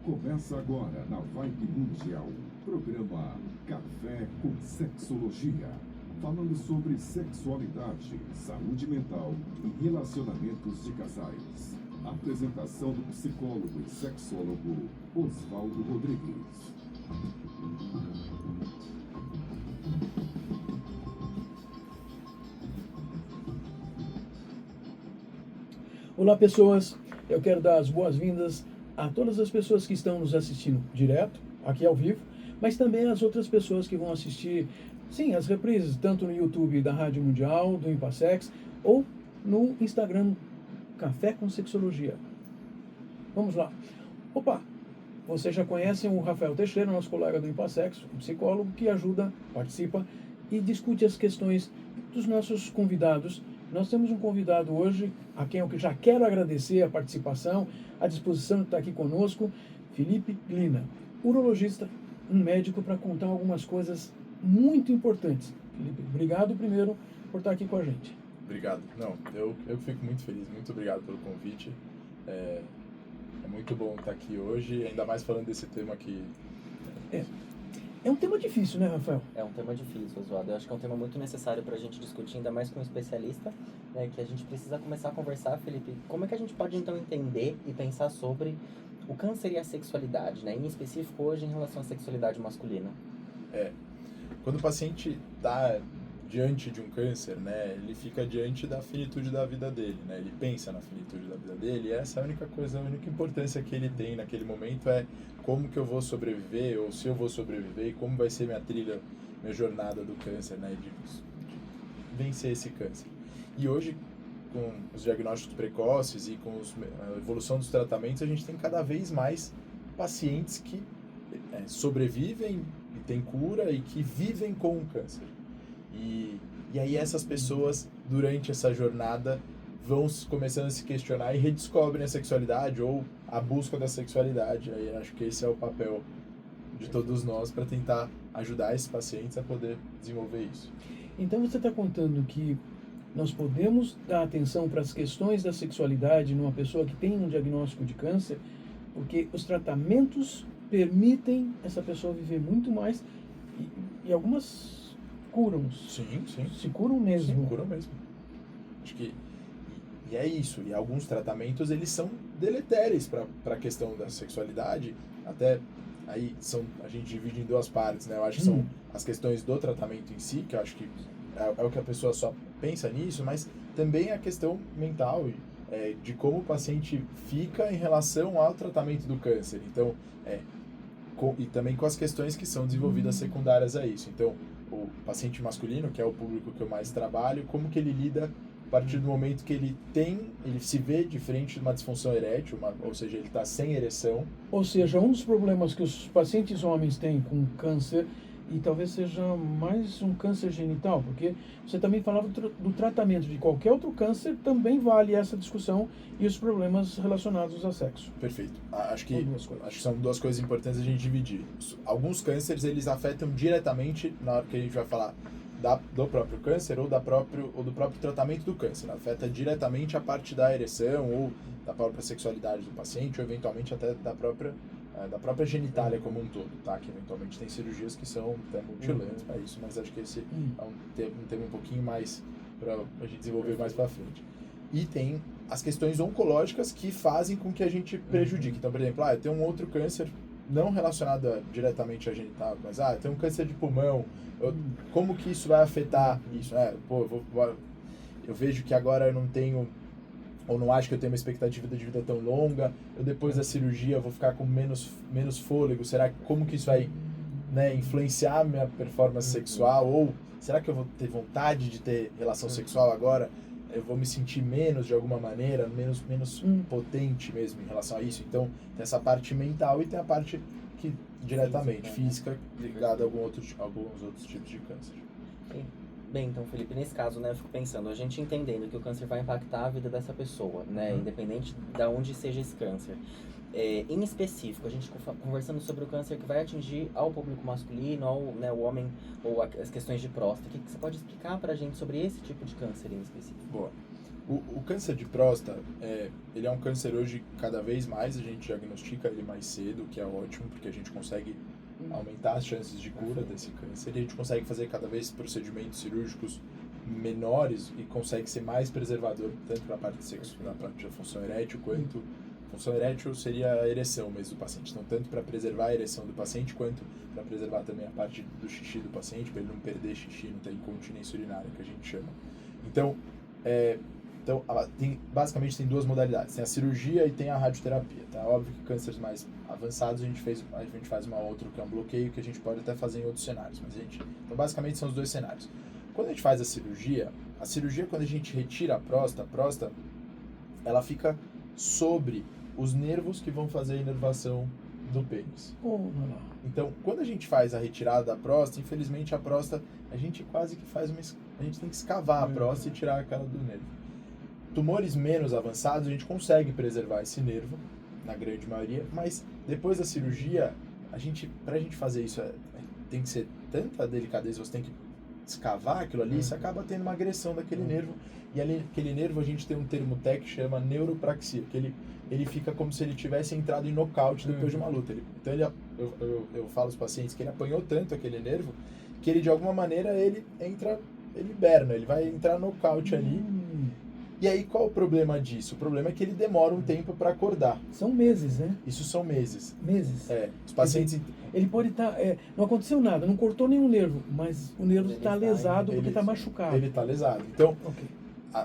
Começa agora na Vibe Mundial, programa Café com Sexologia, falando sobre sexualidade, saúde mental e relacionamentos de casais. Apresentação do psicólogo e sexólogo Oswaldo Rodrigues. Olá pessoas, eu quero dar as boas-vindas a todas as pessoas que estão nos assistindo direto, aqui ao vivo, mas também as outras pessoas que vão assistir, sim, as reprises, tanto no YouTube da Rádio Mundial, do Impassex, ou no Instagram Café com Sexologia. Vamos lá. Opa, vocês já conhecem o Rafael Teixeira, nosso colega do Impassex, um psicólogo que ajuda, participa e discute as questões dos nossos convidados. Nós temos um convidado hoje, a quem eu já quero agradecer a participação, a disposição de estar aqui conosco, Felipe Glina, urologista, um médico para contar algumas coisas muito importantes. Felipe, obrigado primeiro por estar aqui com a gente. Obrigado. Não, eu fico muito feliz, muito obrigado pelo convite. É muito bom estar aqui hoje, ainda mais falando desse tema que... É um tema difícil, né, Rafael? É um tema difícil, Oswaldo. Eu acho que é um tema muito necessário para a gente discutir, ainda mais com um especialista, né, que a gente precisa começar a conversar, Felipe. Como é que a gente pode, então, entender e pensar sobre o câncer e a sexualidade, né, em específico hoje em relação à sexualidade masculina? Quando o paciente está diante de um câncer, né, ele fica diante da finitude da vida dele, né, ele pensa na finitude da vida dele, e essa é a única coisa, a única importância que ele tem naquele momento é como que eu vou sobreviver, ou se eu vou sobreviver, e como vai ser minha trilha, minha jornada do câncer, né, de vencer esse câncer. E hoje, com os diagnósticos precoces e com a evolução dos tratamentos, a gente tem cada vez mais pacientes que sobrevivem e têm cura e que vivem com o câncer. E aí essas pessoas, durante essa jornada, vão começando a se questionar e redescobrem a sexualidade ou a busca da sexualidade. Aí acho que esse é o papel de todos nós para tentar ajudar esses pacientes a poder desenvolver isso. Então você está contando que nós podemos dar atenção para as questões da sexualidade numa pessoa que tem um diagnóstico de câncer, porque os tratamentos permitem essa pessoa viver muito mais e algumas curam. Sim. Se curam mesmo. Sim, curam mesmo. Acho que e é isso. E alguns tratamentos, eles são deletérios para a questão da sexualidade. Até aí a gente divide em duas partes, né? Eu acho que são as questões do tratamento em si, que eu acho que é o que a pessoa só pensa nisso, mas também a questão mental de como o paciente fica em relação ao tratamento do câncer. Então, e também com as questões que são desenvolvidas secundárias a isso. Então, o paciente masculino, que é o público que eu mais trabalho, como que ele lida a partir do momento que ele se vê de frente de uma disfunção erétil, ou seja, ele está sem ereção. Ou seja, um dos problemas que os pacientes homens têm com câncer, e talvez seja mais um câncer genital, porque você também falava do tratamento de qualquer outro câncer, também vale essa discussão e os problemas relacionados ao sexo. Perfeito. Acho que são duas coisas importantes a gente dividir. Alguns cânceres, eles afetam diretamente, na hora que a gente vai falar do próprio câncer ou do próprio tratamento do câncer. Afeta diretamente a parte da ereção ou da própria sexualidade do paciente, ou eventualmente até da própria genitália como um todo, tá? Que eventualmente tem cirurgias que são até mutilantes para isso, mas acho que esse é um tema um pouquinho mais para a gente desenvolver mais para frente. E tem as questões oncológicas que fazem com que a gente prejudique. Então, por exemplo, eu tenho um outro câncer não relacionado diretamente à genital, mas eu tenho um câncer de pulmão, como que isso vai afetar isso? Eu vejo que agora eu não tenho, ou não acho que eu tenho uma expectativa de vida tão longa, eu depois da cirurgia vou ficar com menos fôlego, como que isso vai, né, influenciar a minha performance sexual, ou será que eu vou ter vontade de ter relação sexual agora? Eu vou me sentir menos de alguma maneira, menos potente mesmo em relação a isso. Então, tem essa parte mental e tem a parte que diretamente física ligada a alguns outros tipos de câncer. Bem, então, Felipe, nesse caso, né, eu fico pensando, a gente entendendo que o câncer vai impactar a vida dessa pessoa, né, independente de onde seja esse câncer. Em específico, a gente conversando sobre o câncer que vai atingir ao público masculino, o homem, ou as questões de próstata, o que você pode explicar pra gente sobre esse tipo de câncer em específico? Boa. O câncer de próstata, ele é um câncer hoje, cada vez mais a gente diagnostica ele mais cedo, que é ótimo, porque a gente consegue aumentar as chances de cura desse câncer, e a gente consegue fazer cada vez procedimentos cirúrgicos menores e consegue ser mais preservador, tanto na parte de sexo, na parte da função erétil, quanto... Função erétil seria a ereção mesmo do paciente, então tanto para preservar a ereção do paciente, quanto para preservar também a parte do xixi do paciente, para ele não perder xixi, não ter incontinência urinária, que a gente chama. Então, basicamente tem duas modalidades, tem a cirurgia e tem a radioterapia, tá? Óbvio que cânceres mais avançados a gente faz uma outra, que é um bloqueio, que a gente pode até fazer em outros cenários, mas então basicamente são os dois cenários. Quando a gente faz a cirurgia quando a gente retira a próstata, ela fica sobre os nervos que vão fazer a inervação do pênis. Então, quando a gente faz a retirada da próstata, infelizmente a próstata, a gente quase que a gente tem que escavar a próstata e tirar aquela do nervo. Tumores menos avançados, a gente consegue preservar esse nervo, na grande maioria, mas depois da cirurgia, pra gente fazer isso, tem que ser tanta delicadeza, você tem que escavar aquilo ali, você acaba tendo uma agressão daquele nervo, e ali, aquele nervo a gente tem um termo técnico que chama neuropraxia, que ele fica como se ele tivesse entrado em nocaute depois de uma luta. Então eu falo aos pacientes que ele apanhou tanto aquele nervo, que ele de alguma maneira ele hiberna, ele vai entrar nocaute ali. E aí qual o problema disso? O problema é que ele demora um tempo para acordar. São meses, né? Isso são meses. Meses. Os pacientes... Ele pode estar... não aconteceu nada, não cortou nenhum nervo, mas o nervo está lesado porque está machucado. Ele está lesado. Então,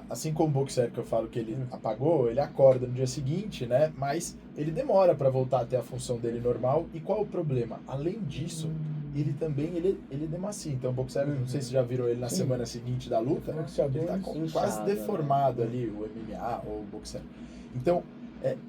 assim como o boxer que eu falo que ele apagou, ele acorda no dia seguinte, né? Mas ele demora para voltar a ter a função dele normal. E qual o problema? Além disso, ele também ele demacia. Então o boxer, não sei se já viram ele na semana seguinte da luta, ele está quase deformado ali, o MMA ou o boxer. Então,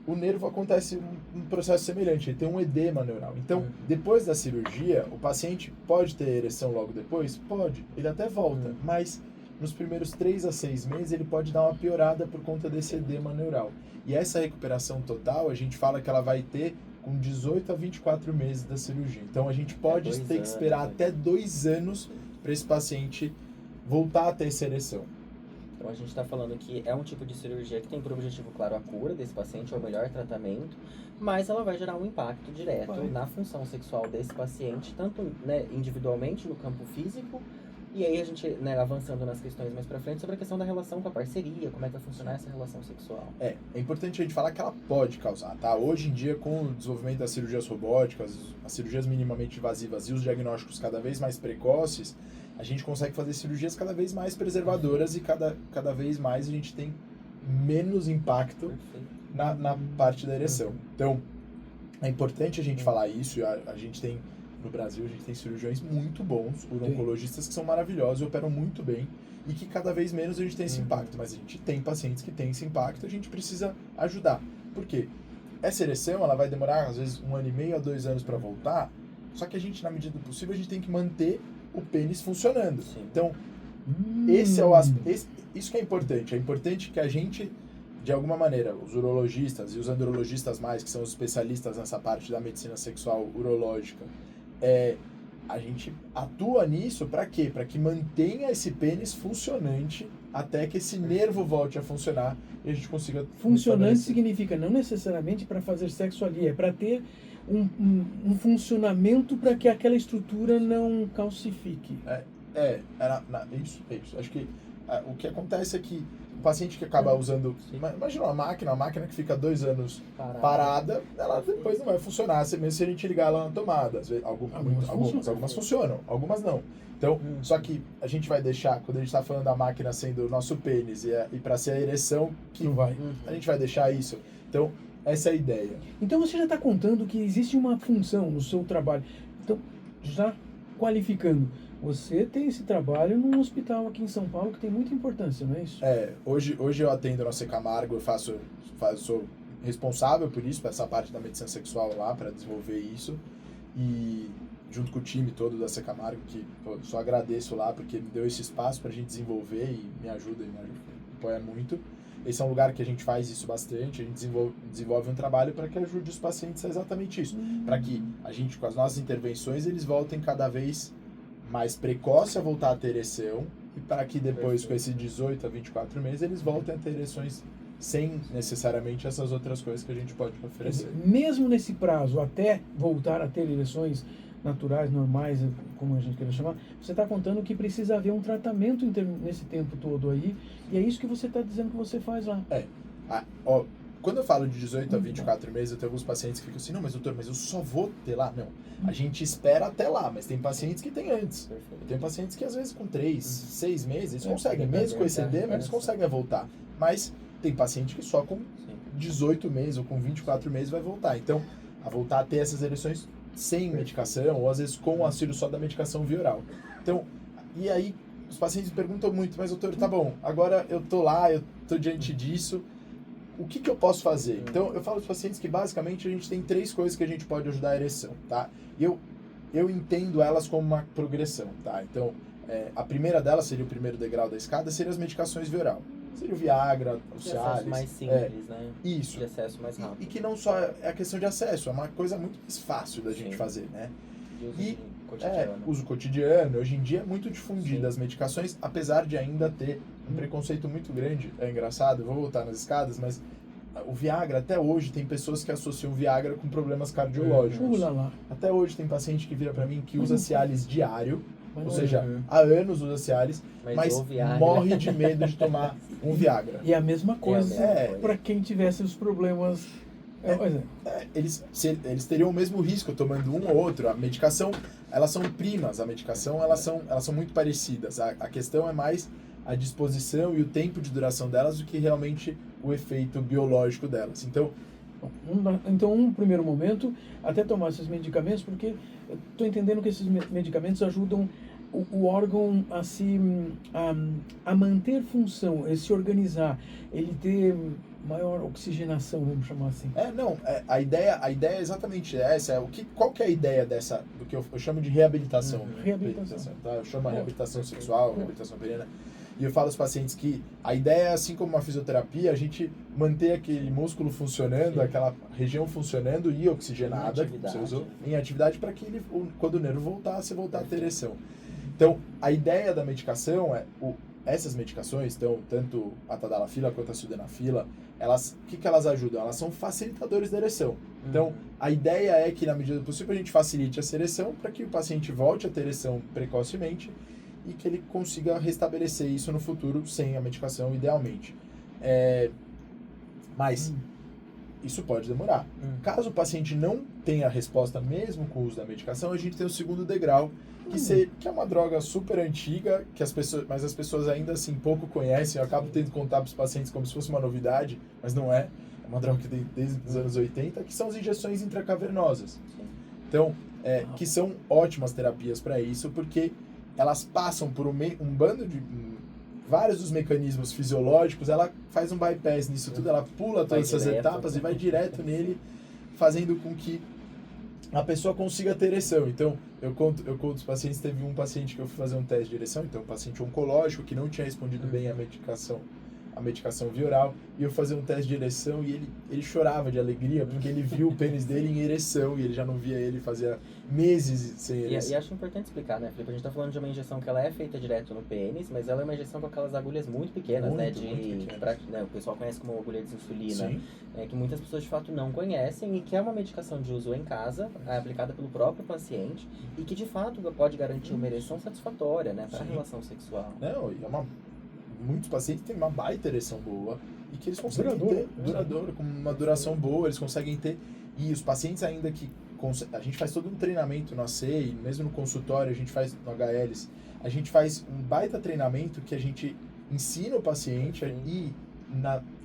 o nervo acontece um processo semelhante, ele tem um edema neural. Então, depois da cirurgia, o paciente pode ter ereção logo depois? Pode, ele até volta, mas nos primeiros 3 a 6 meses ele pode dar uma piorada por conta desse edema neural. E essa recuperação total, a gente fala que ela vai ter com 18 a 24 meses da cirurgia. Então, a gente pode ter que esperar até 2 anos para esse paciente voltar a ter essa ereção. Então, a gente está falando que é um tipo de cirurgia que tem por objetivo, claro, a cura desse paciente, ou o melhor tratamento, mas ela vai gerar um impacto direto na função sexual desse paciente, tanto individualmente no campo físico, e aí a gente, avançando nas questões mais pra frente, sobre a questão da relação com a parceria, como é que vai funcionar essa relação sexual. É importante a gente falar que ela pode causar, tá? Hoje em dia, com o desenvolvimento das cirurgias robóticas, as cirurgias minimamente invasivas e os diagnósticos cada vez mais precoces, a gente consegue fazer cirurgias cada vez mais preservadoras e cada vez mais a gente tem menos impacto na parte da ereção. Então, é importante a gente falar isso, a gente tem... No Brasil, a gente tem cirurgiões muito bons, urologistas que são maravilhosos e operam muito bem, e que cada vez menos a gente tem esse impacto. Mas a gente tem pacientes que têm esse impacto, a gente precisa ajudar. Por quê? Essa ereção, ela vai demorar, às vezes, 1 ano e meio a 2 anos para voltar, só que a gente, na medida do possível, a gente tem que manter o pênis funcionando. Sim. Então, esse é o aspecto. Isso que é importante. É importante que a gente, de alguma maneira, os urologistas e os andrologistas mais, que são os especialistas nessa parte da medicina sexual urológica, a gente atua nisso para quê? Para que mantenha esse pênis funcionante até que esse nervo volte a funcionar e a gente consiga... Funcionante significa não necessariamente para fazer sexo ali, é para ter um funcionamento para que aquela estrutura não calcifique. Isso. Acho que o que acontece é que o paciente que acaba usando... Imagina uma máquina que fica 2 anos parada, ela depois não vai funcionar, mesmo se a gente ligar ela na tomada. Às vezes, algumas funcionam, algumas não. Então, só que a gente vai deixar, quando a gente está falando da máquina sendo o nosso pênis e para ser a ereção, a gente vai deixar isso. Então, essa é a ideia. Então, você já está contando que existe uma função no seu trabalho. Então, já qualificando, você tem esse trabalho num hospital aqui em São Paulo que tem muita importância, não é isso? Hoje eu atendo na C. Camargo, sou responsável por isso, por essa parte da medicina sexual lá, para desenvolver isso, e junto com o time todo da C. Camargo, que só agradeço lá, porque me deu esse espaço para a gente desenvolver e me apoia muito. Esse é um lugar que a gente faz isso bastante, a gente desenvolve um trabalho para que ajude os pacientes a exatamente isso, para que a gente, com as nossas intervenções, eles voltem cada vez mais precoce a voltar a ter ereção e para que depois, Perfeito. com esses 18 a 24 meses, eles voltem a ter ereções sem necessariamente essas outras coisas que a gente pode Quer oferecer. dizer, mesmo nesse prazo, até voltar a ter ereções naturais, normais, como a gente queira chamar, você está contando que precisa haver um tratamento nesse tempo todo aí, e é isso que você está dizendo que você faz lá. Quando eu falo de 18 a 24 meses, eu tenho alguns pacientes que ficam assim, não, mas doutor, mas eu só vou ter lá? Não, a gente espera até lá, mas tem pacientes que tem antes. Perfeito. Tem pacientes que às vezes com 3, 6 meses, eles É, conseguem, mesmo com esse edema, eles conseguem voltar. Mas tem paciente que só com Sim. 18 meses ou com 24 meses vai voltar. Então, a voltar a ter essas ereções sem medicação, ou às vezes com o auxílio só da medicação via oral. Então, e aí, os pacientes me perguntam muito, mas doutor, tá bom, agora eu tô lá, eu tô diante disso, o que eu posso fazer? Então, eu falo aos pacientes que basicamente a gente tem 3 coisas que a gente pode ajudar a ereção, tá? E eu entendo elas como uma progressão, tá? Então, a primeira delas seria o primeiro degrau da escada, seria as medicações via oral. Seria o Viagra, o De acesso Cialis. mais simples, né? Isso. De acesso mais rápido. E que não só é a questão de acesso, é uma coisa muito mais fácil da gente Sim. fazer, né? De uso E, de cotidiano. uso cotidiano. Hoje em dia é muito difundida Sim. as medicações, apesar de ainda ter um preconceito muito grande. É engraçado, eu vou voltar nas escadas, mas o Viagra, até hoje, tem pessoas que associam o Viagra com problemas cardiológicos. Lá. Até hoje tem paciente que vira pra mim que usa Cialis diário, Mas ou não é. seja, há anos usa Cialis, mas o Viagra- morre de medo de tomar um Viagra. E é a mesma coisa É. para quem tivesse os problemas. Pois é. Eles teriam o mesmo risco tomando um ou outro. A medicação, elas são primas, a medicação, elas são muito parecidas. A questão é mais a disposição e o tempo de duração delas do que realmente o efeito biológico delas. Então, Então, um primeiro momento, até tomar esses medicamentos, porque eu estou entendendo que esses medicamentos ajudam o órgão a manter função, a se organizar, ele ter maior oxigenação, vamos chamar assim. a ideia é exatamente essa. Qual que é a ideia do que eu chamo de reabilitação? Reabilitação. Tá? Eu chamo a reabilitação sexual, reabilitação perina. E eu falo aos pacientes que a ideia é, assim como uma fisioterapia, a gente manter aquele músculo funcionando, Sim. aquela região funcionando e oxigenada, Em que atividade. você usou, em atividade, para que quando o nervo voltar, você voltar a ter ereção. Então, a ideia da medicação é, essas medicações, então, tanto a tadalafila quanto a sildenafila, o que elas ajudam? Elas são facilitadores da ereção. Então, a ideia é que, na medida do possível, a gente facilite essa ereção para que o paciente volte a ter ereção precocemente e que ele consiga restabelecer isso no futuro sem a medicação, idealmente. Mas isso pode demorar. Caso o paciente não tenha resposta mesmo com o uso da medicação, a gente tem o segundo degrau, que é uma droga super antiga, mas as pessoas ainda assim pouco conhecem. Eu acabo tendo que contar para os pacientes como se fosse uma novidade, mas não é. É uma droga que tem desde os anos 80, que são as injeções intracavernosas. Então, que são ótimas terapias para isso, porque elas passam por um bando de vários dos mecanismos fisiológicos, ela faz um bypass nisso tudo, ela pula todas essas etapas e vai direto nele, fazendo com que a pessoa consiga ter ereção. Então, eu conto os pacientes, teve um paciente que eu fui fazer um teste de ereção, então um paciente oncológico que não tinha respondido bem à medicação via oral, e eu fazia um teste de ereção e ele chorava de alegria porque ele viu o pênis dele em ereção e ele já não via ele fazia meses sem ereção. E acho importante explicar, né, Felipe? A gente tá falando de uma injeção que ela é feita direto no pênis, mas ela é uma injeção com aquelas agulhas muito pequenas, Muito né? Né, o pessoal conhece como agulha de insulina, Sim. que muitas pessoas de fato não conhecem e que é uma medicação de uso em casa, aplicada pelo próprio paciente e que de fato pode garantir uma ereção satisfatória, né, para a Sim. relação sexual. Não, e muitos pacientes têm uma baita ereção boa e que eles conseguem duradouro, com uma duração boa, eles conseguem ter. E os pacientes ainda que a gente faz todo um treinamento no AC e mesmo no consultório, a gente faz no HLs, a gente faz um baita treinamento que a gente ensina o paciente e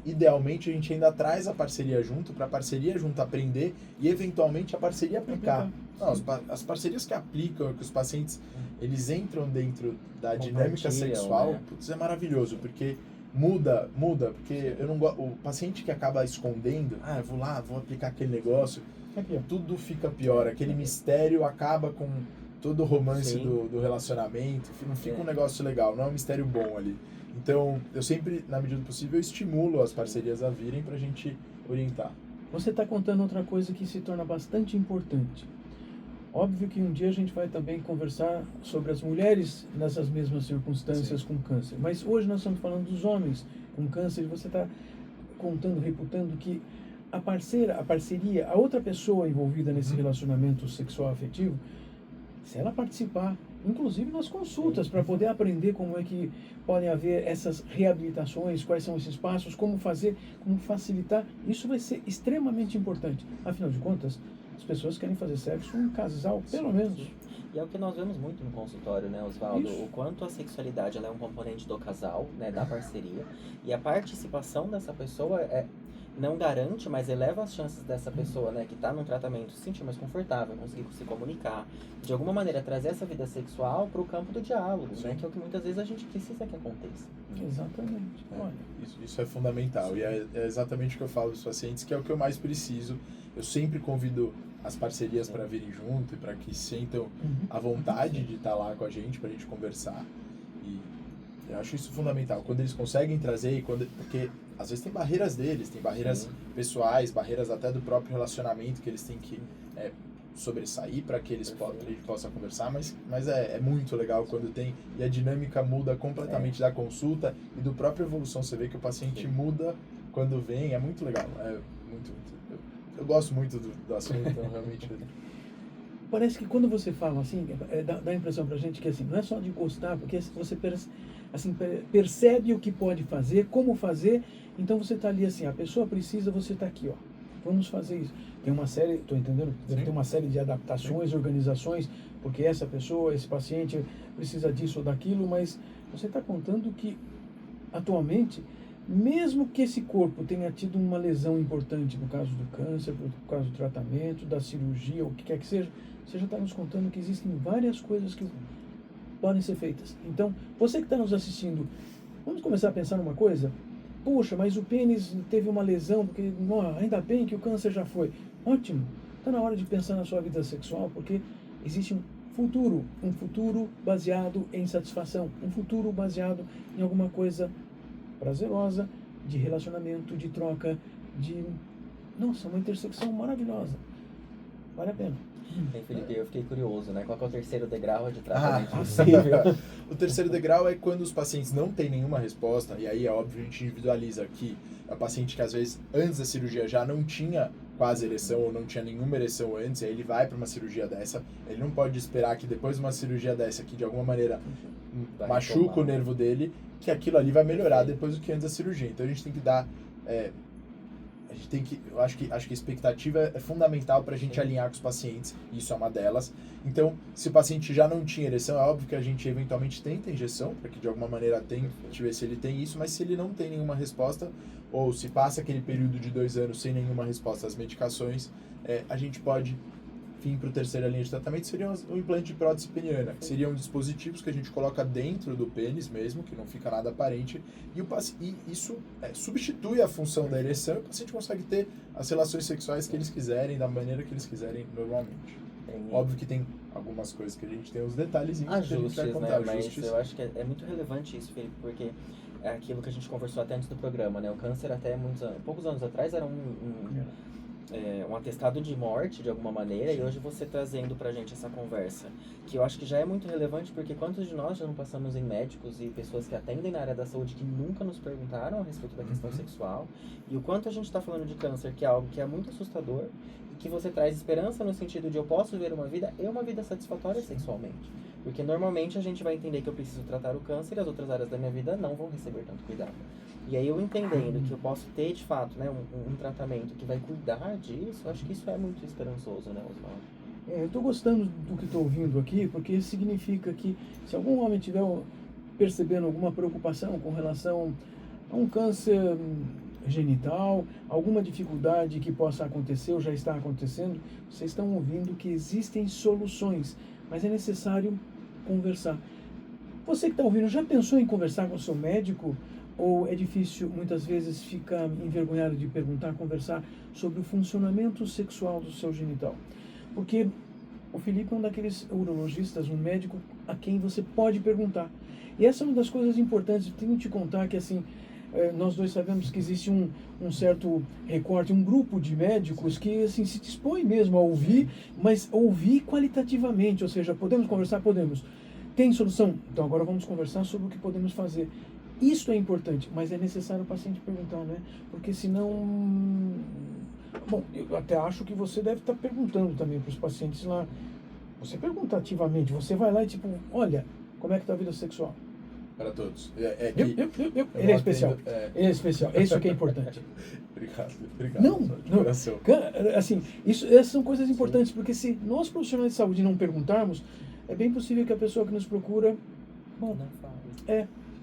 idealmente a gente ainda traz a parceria junto, para a parceria junto aprender e eventualmente a parceria aplicar. Não, as parcerias que aplicam, que os pacientes eles entram dentro da dinâmica sexual, né? putz, é maravilhoso, porque muda, porque eu não o paciente que acaba escondendo, eu vou lá, vou aplicar aquele negócio, tudo fica pior, aquele mistério acaba com todo o romance do relacionamento, não fica um negócio legal, não é um mistério bom ali. Então, eu sempre, na medida do possível, estimulo as parcerias a virem pra gente orientar. Você está contando outra coisa que se torna bastante importante. Óbvio que um dia a gente vai também conversar sobre as mulheres nessas mesmas circunstâncias com câncer. Mas hoje nós estamos falando dos homens com câncer. E você está contando, reputando que a parceria, a outra pessoa envolvida nesse relacionamento sexual afetivo, se ela participar, inclusive nas consultas, para poder aprender como é que podem haver essas reabilitações, quais são esses passos, como fazer, como facilitar, isso vai ser extremamente importante. Afinal de contas, as pessoas querem fazer sexo um casal, pelo menos. E é o que nós vemos muito no consultório, né, Oswaldo? Isso. O quanto a sexualidade ela é um componente do casal, né, da parceria. E a participação dessa pessoa não garante, mas eleva as chances dessa pessoa, né, que está num tratamento se sentir mais confortável, conseguir se comunicar. De alguma maneira, trazer essa vida sexual para o campo do diálogo, né, que é o que muitas vezes a gente precisa que aconteça. Exatamente. Olha. Isso é fundamental. E é exatamente o que eu falo dos pacientes, que é o que eu mais preciso. Eu sempre convido as parcerias para virem junto e para que sintam a vontade de estar lá com a gente, para a gente conversar. E eu acho isso fundamental. Quando eles conseguem trazer, porque às vezes tem barreiras deles, tem barreiras pessoais, barreiras até do próprio relacionamento que eles têm que sobressair para que a gente possa conversar, mas é muito legal quando tem, e a dinâmica muda completamente da consulta e do própria evolução. Você vê que o paciente muda quando vem, é muito legal, eu gosto muito do assunto, então realmente... Parece que quando você fala assim, dá a impressão pra gente que assim, não é só de gostar, porque você percebe o que pode fazer, como fazer, então você tá ali assim, a pessoa precisa, você tá aqui, ó, vamos fazer isso. Tem uma série, tô entendendo? Deve ter uma série de adaptações, organizações, porque essa pessoa, esse paciente precisa disso ou daquilo, mas você está contando que atualmente, mesmo que esse corpo tenha tido uma lesão importante no caso do câncer, no caso do tratamento, da cirurgia, ou o que quer que seja, você já está nos contando que existem várias coisas que podem ser feitas. Então, você que está nos assistindo, vamos começar a pensar numa coisa? Puxa, mas o pênis teve uma lesão, porque ainda bem que o câncer já foi. Ótimo, está na hora de pensar na sua vida sexual, porque existe um futuro baseado em satisfação, um futuro baseado em alguma coisa prazerosa, de relacionamento, de troca, uma intersecção maravilhosa. Vale a pena. Bem, Felipe, eu fiquei curioso, né? Qual que é o terceiro degrau de tratamento possível? O terceiro degrau é quando os pacientes não têm nenhuma resposta, e aí é óbvio, a gente individualiza que é o paciente que às vezes antes da cirurgia já não tinha quase ereção ou não tinha nenhuma ereção antes, e aí ele vai para uma cirurgia dessa, ele não pode esperar que depois de uma cirurgia dessa, que de alguma maneira machuca o nervo dele, que aquilo ali vai melhorar depois do que antes da cirurgia. Então a gente tem que dar... eu acho que a expectativa é fundamental para a gente alinhar com os pacientes, isso é uma delas. Então, se o paciente já não tinha ereção, é óbvio que a gente eventualmente tenta injeção, para que de alguma maneira tente ver se ele tem isso, mas se ele não tem nenhuma resposta, ou se passa aquele período de 2 anos sem nenhuma resposta às medicações, a gente pode vir para a terceira linha de tratamento, seria o implante de prótese peniana, que seriam dispositivos que a gente coloca dentro do pênis mesmo, que não fica nada aparente, e isso substitui a função da ereção, e o paciente consegue ter as relações sexuais que eles quiserem, da maneira que eles quiserem normalmente. Óbvio que tem algumas coisas que a gente tem os detalhezinhos ajustes, que a gente vai contar, né? ajustes. Mas eu acho que é muito relevante isso, Felipe, porque é aquilo que a gente conversou até antes do programa, né? O câncer até poucos anos atrás era um atestado de morte, de alguma maneira, e hoje você trazendo pra gente essa conversa, que eu acho que já é muito relevante, porque quantos de nós já não passamos em médicos e pessoas que atendem na área da saúde que nunca nos perguntaram a respeito da questão sexual, e o quanto a gente está falando de câncer, que é algo que é muito assustador, e que você traz esperança no sentido de eu posso viver uma vida e uma vida satisfatória sexualmente. Porque normalmente a gente vai entender que eu preciso tratar o câncer e as outras áreas da minha vida não vão receber tanto cuidado. E aí eu entendendo que eu posso ter, de fato, né, um tratamento que vai cuidar disso, eu acho que isso é muito esperançoso, né, Oswaldo? Eu estou gostando do que estou ouvindo aqui, porque isso significa que se algum homem estiver percebendo alguma preocupação com relação a um câncer genital, alguma dificuldade que possa acontecer ou já está acontecendo, vocês estão ouvindo que existem soluções, mas é necessário conversar. Você que está ouvindo, já pensou em conversar com o seu médico? Ou é difícil, muitas vezes, fica envergonhado de perguntar, conversar sobre o funcionamento sexual do seu genital? Porque o Felipe é um daqueles urologistas, um médico a quem você pode perguntar. E essa é uma das coisas importantes, eu tenho que te contar que, assim, nós dois sabemos que existe um certo recorte, um grupo de médicos que assim, se dispõe mesmo a ouvir, mas ouvir qualitativamente, ou seja, podemos conversar? Podemos. Tem solução? Então agora vamos conversar sobre o que podemos fazer. Isso é importante, mas é necessário o paciente perguntar, né? Porque senão... Bom, eu até acho que você deve estar perguntando também para os pacientes lá. Você pergunta ativamente, você vai lá e tipo, olha, como é que está a vida sexual? Para todos. Ele é especial. Ele é especial. Isso que é importante. Obrigado. Não, de não. coração. Assim, essas são coisas importantes, porque se nós profissionais de saúde não perguntarmos, é bem possível que a pessoa que nos procura, bom,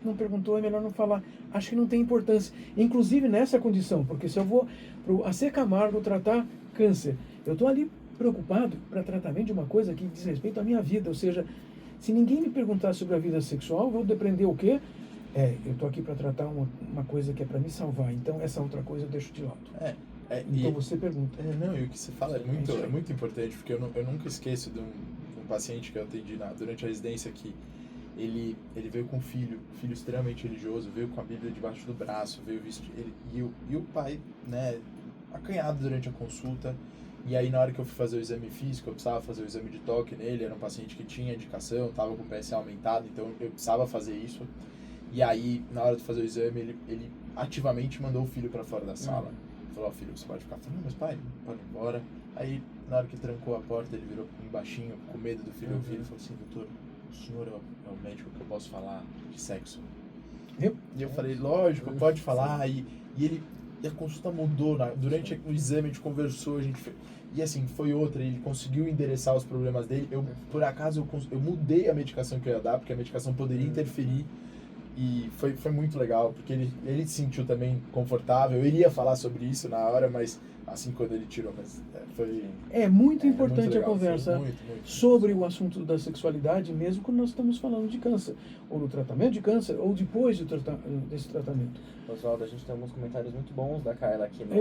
não perguntou, é melhor não falar. Acho que não tem importância. Inclusive nessa condição, porque se eu vou para o AC Camargo tratar câncer, eu estou ali preocupado para tratamento de uma coisa que diz respeito à minha vida, ou seja, se ninguém me perguntar sobre a vida sexual, eu vou depender o quê? Eu estou aqui para tratar uma coisa que é para me salvar, então essa outra coisa eu deixo de lado. Então você pergunta. Não, e o que você fala é muito importante, porque eu nunca esqueço de um paciente que eu atendi durante a residência que ele veio com um filho extremamente religioso, veio com a Bíblia debaixo do braço, veio vestido, e o pai, né, acanhado durante a consulta. E aí, na hora que eu fui fazer o exame físico, eu precisava fazer o exame de toque nele, era um paciente que tinha indicação, estava com o PSA aumentado, então eu precisava fazer isso. E aí, na hora de fazer o exame, ele ativamente mandou o filho para fora da sala. Falou, filho, você pode ficar. Eu falei, não, mas pai, pode ir embora. Aí, na hora que trancou a porta, ele virou baixinho, com medo do filho ouvir, ele falou assim, doutor, o senhor é o médico que eu posso falar de sexo? E eu falei, lógico, pode falar. E a consulta mudou, durante o exame a gente conversou, e assim, foi outra, ele conseguiu endereçar os problemas dele. Por acaso, eu mudei a medicação que eu ia dar, porque a medicação poderia interferir. E foi muito legal, porque ele se sentiu também confortável. Eu iria falar sobre isso na hora, mas assim, quando ele tirou, mas foi... É muito importante muito legal, a conversa muito sobre o assunto da sexualidade, mesmo quando nós estamos falando de câncer, ou no tratamento de câncer, ou depois desse tratamento. Oswaldo, a gente tem alguns comentários muito bons da Carla aqui no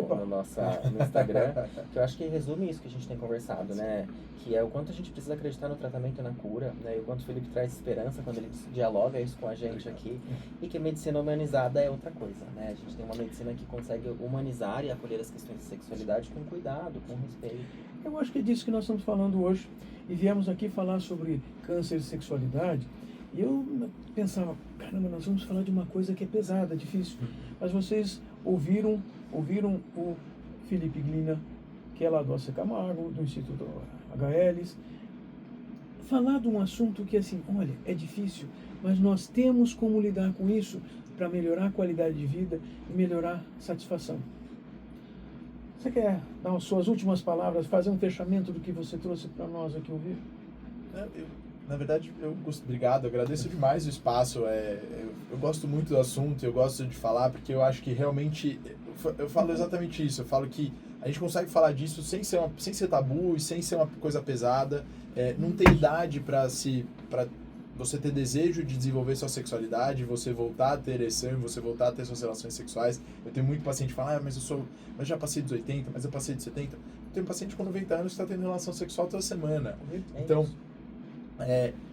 Instagram, que eu acho que resume isso que a gente tem conversado, né? Que é o quanto a gente precisa acreditar no tratamento e na cura, né? E o quanto o Felipe traz esperança quando ele dialoga isso com a gente aqui, e que a medicina humanizada é outra coisa, né? A gente tem uma medicina que consegue humanizar e acolher as questões de sexualidade com cuidado, com respeito. Eu acho que é disso que nós estamos falando hoje, e viemos aqui falar sobre câncer e sexualidade, e eu pensava, caramba, nós vamos falar de uma coisa que é pesada, difícil, mas vocês ouviram o Felipe Glina, que é lá do AC Camargo, do Instituto HLs, falar de um assunto que, assim, olha, é difícil, mas nós temos como lidar com isso para melhorar a qualidade de vida e melhorar a satisfação. Você quer dar as suas últimas palavras, fazer um fechamento do que você trouxe para nós aqui ouvir? Na verdade, obrigado, agradeço demais o espaço. Eu gosto muito do assunto, eu gosto de falar, porque eu acho que realmente, eu falo exatamente isso, eu falo que a gente consegue falar disso sem ser tabu e sem ser uma coisa pesada. Não tem idade para você ter desejo de desenvolver sua sexualidade, você voltar a ter ereção, você voltar a ter suas relações sexuais. Eu tenho muito paciente que fala, mas eu já passei dos 80, mas eu passei dos 70. Eu tenho paciente com 90 anos que está tendo relação sexual toda semana. Então,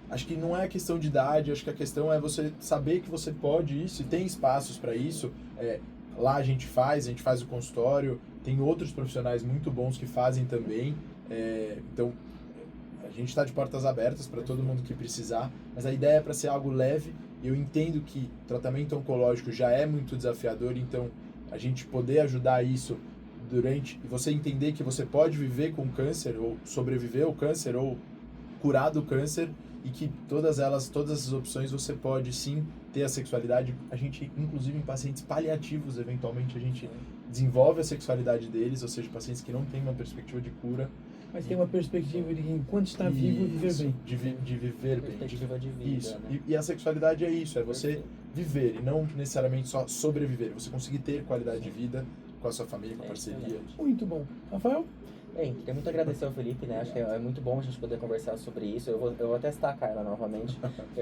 acho que não é questão de idade, acho que a questão é você saber que você pode isso e tem espaços para isso. Lá a gente faz o consultório, tem outros profissionais muito bons que fazem também. Então, a gente está de portas abertas para todo mundo que precisar, mas a ideia é para ser algo leve. Eu entendo que tratamento oncológico já é muito desafiador, então a gente poder ajudar isso e você entender que você pode viver com câncer, ou sobreviver ao câncer, ou curar do câncer, e que todas essas opções você pode sim ter a sexualidade. A gente, inclusive em pacientes paliativos, eventualmente a gente desenvolve a sexualidade deles, ou seja, pacientes que não têm uma perspectiva de cura. Mas tem uma perspectiva de que enquanto está vivo, viver bem. De viver bem. Perspectiva de vida, isso. Né? E a sexualidade é isso, é você viver e não necessariamente só sobreviver. Você conseguir ter qualidade de vida com a sua família, com a parceria. Muito bom. Rafael? Bem, queria muito agradecer ao Felipe, né? Acho que é muito bom a gente poder conversar sobre isso. Eu vou testar a Carla novamente.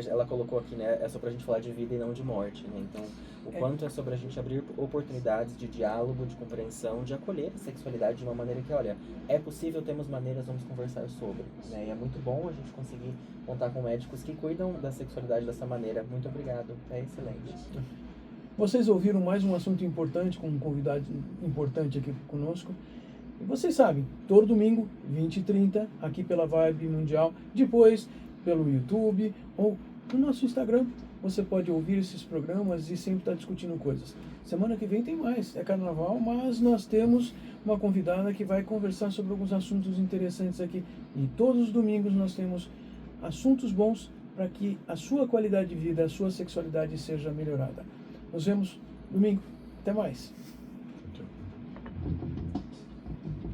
Ela colocou aqui, né? É sobre a gente falar de vida e não de morte, né? Então, o quanto é sobre a gente abrir oportunidades de diálogo, de compreensão, de acolher a sexualidade de uma maneira que, olha, é possível, temos maneiras, vamos conversar sobre, né? E é muito bom a gente conseguir contar com médicos que cuidam da sexualidade dessa maneira. Muito obrigado, é excelente. Vocês ouviram mais um assunto importante com um convidado importante aqui conosco. E vocês sabem, todo domingo, 20h30, aqui pela Vibe Mundial, depois pelo YouTube ou no nosso Instagram. Você pode ouvir esses programas e sempre estar discutindo coisas. Semana que vem tem mais, é carnaval, mas nós temos uma convidada que vai conversar sobre alguns assuntos interessantes aqui. E todos os domingos nós temos assuntos bons para que a sua qualidade de vida, a sua sexualidade seja melhorada. Nos vemos domingo. Até mais. Tchau.